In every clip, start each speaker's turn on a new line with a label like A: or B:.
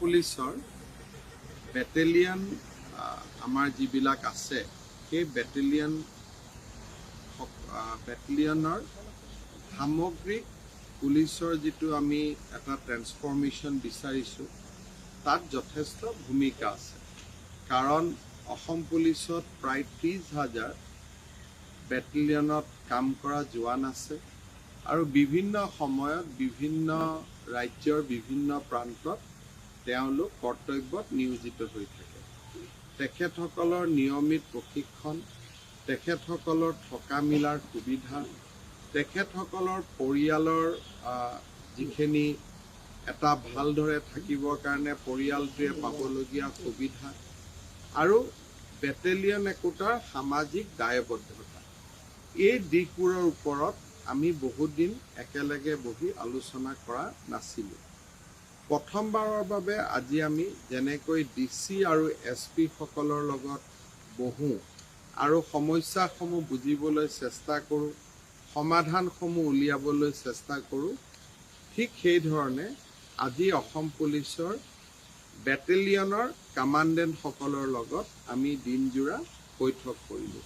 A: পুলিচৰ বেটেলিয়ান আমাৰ যিবিলাক আছে সেই বেটেলিয়নৰ সামগ্ৰিক পুলিচৰ যিটো আমি এটা ট্ৰেন্সফৰ্মেশ্যন বিচাৰিছোঁ তাত যথেষ্ট ভূমিকা আছে কাৰণ অসম পুলিচত প্ৰায় 30,000 বেটেলিয়নত কাম কৰা জোৱান আছে আৰু বিভিন্ন সময়ত বিভিন্ন ৰাজ্যৰ বিভিন্ন প্ৰান্তত তেওঁলোক কৰ্তব্যত নিয়োজিত হৈ থাকে তেখেতসকলৰ নিয়মিত প্ৰশিক্ষণ তেখেতসকলৰ থকা মিলাৰ সুবিধা তেখেতসকলৰ পৰিয়ালৰ যিখিনি এটা ভালদৰে থাকিবৰ কাৰণে পৰিয়ালটোৱে পাবলগীয়া সুবিধা আৰু বেটেলিয়ন একোটাৰ সামাজিক দায়বদ্ধতা এই দিশবোৰৰ ওপৰত আমি বহুত দিন একেলগে বহি আলোচনা কৰা নাছিলোঁ প্ৰথমবাৰৰ বাবে আজি আমি যেনেকৈ ডিচি আৰু এছপি সকলৰ লগত বহোঁ আৰু সমস্যাসমূহ বুজিবলৈ চেষ্টা কৰোঁ সমাধানসমূহ উলিয়াবলৈ চেষ্টা কৰোঁ ঠিক সেই ধৰণে আজি অসম পুলিচৰ বেটেলিয়নৰ কামাণ্ডেণ্টসকলৰ লগত আমি দিনজোৰা বৈঠক কৰিলোঁ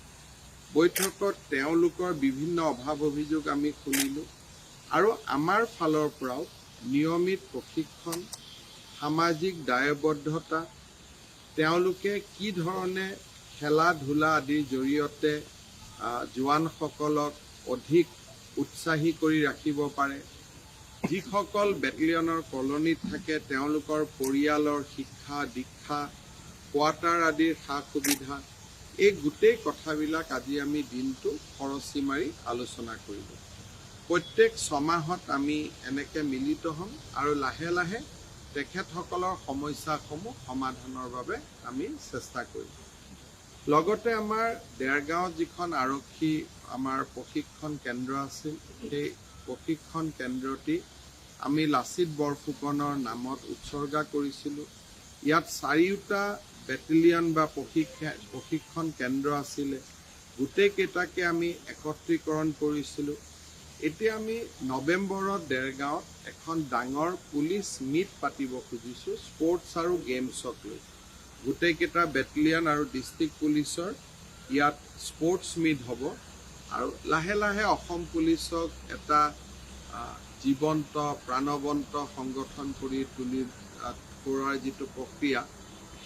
A: বৈঠকত তেওঁলোকৰ বিভিন্ন অভাৱ অভিযোগ আমি শুনিলোঁ আৰু আমাৰ ফালৰ পৰাও নিয়মিত প্ৰশিক্ষণ সামাজিক দায়বদ্ধতা তেওঁলোকে কি ধৰণে খেলা ধূলা আদিৰ জৰিয়তে জোৱানসকলক অধিক উৎসাহী কৰি ৰাখিব পাৰে যিসকল বেটেলিয়নৰ কলনীত থাকে তেওঁলোকৰ পৰিয়ালৰ শিক্ষা দীক্ষা কোৱাৰ্টাৰ আদিৰ সা সুবিধা এই গোটেই কথাবিলাক আজি আমি দিনটো খৰচি মাৰি আলোচনা কৰিলোঁ প্ৰত্যেক ছমাহত আমি এনেকৈ মিলিত হ'ম আৰু লাহে লাহে তেখেতসকলৰ সমস্যাসমূহ সমাধানৰ বাবে আমি চেষ্টা কৰিম লগতে আমাৰ দেৰগাঁও যিখন আৰক্ষী আমাৰ প্ৰশিক্ষণ কেন্দ্ৰ আছিল সেই প্ৰশিক্ষণ কেন্দ্ৰটি আমি লাচিত বৰফুকনৰ নামত উৎসৰ্গা কৰিছিলোঁ ইয়াত 4টা বেটেলিয়ন বা প্ৰশিক্ষণ কেন্দ্ৰ আছিলে গোটেইকেইটাকে আমি একত্ৰীকৰণ কৰিছিলোঁ এতিয়া আমি নৱেম্বৰত দেৰগাঁৱত এখন ডাঙৰ পুলিচ মিট পাতিব খুজিছোঁ স্পৰ্টছ আৰু গেমছক লৈ গোটেইকেইটা বেটেলিয়ন আৰু ডিষ্ট্ৰিক্ট পুলিচৰ ইয়াত স্পৰ্টছ মিট হ'ব আৰু লাহে লাহে অসম পুলিচক এটা জীৱন্ত প্ৰাণৱন্ত সংগঠন কৰি কৰাৰ যিটো প্ৰক্ৰিয়া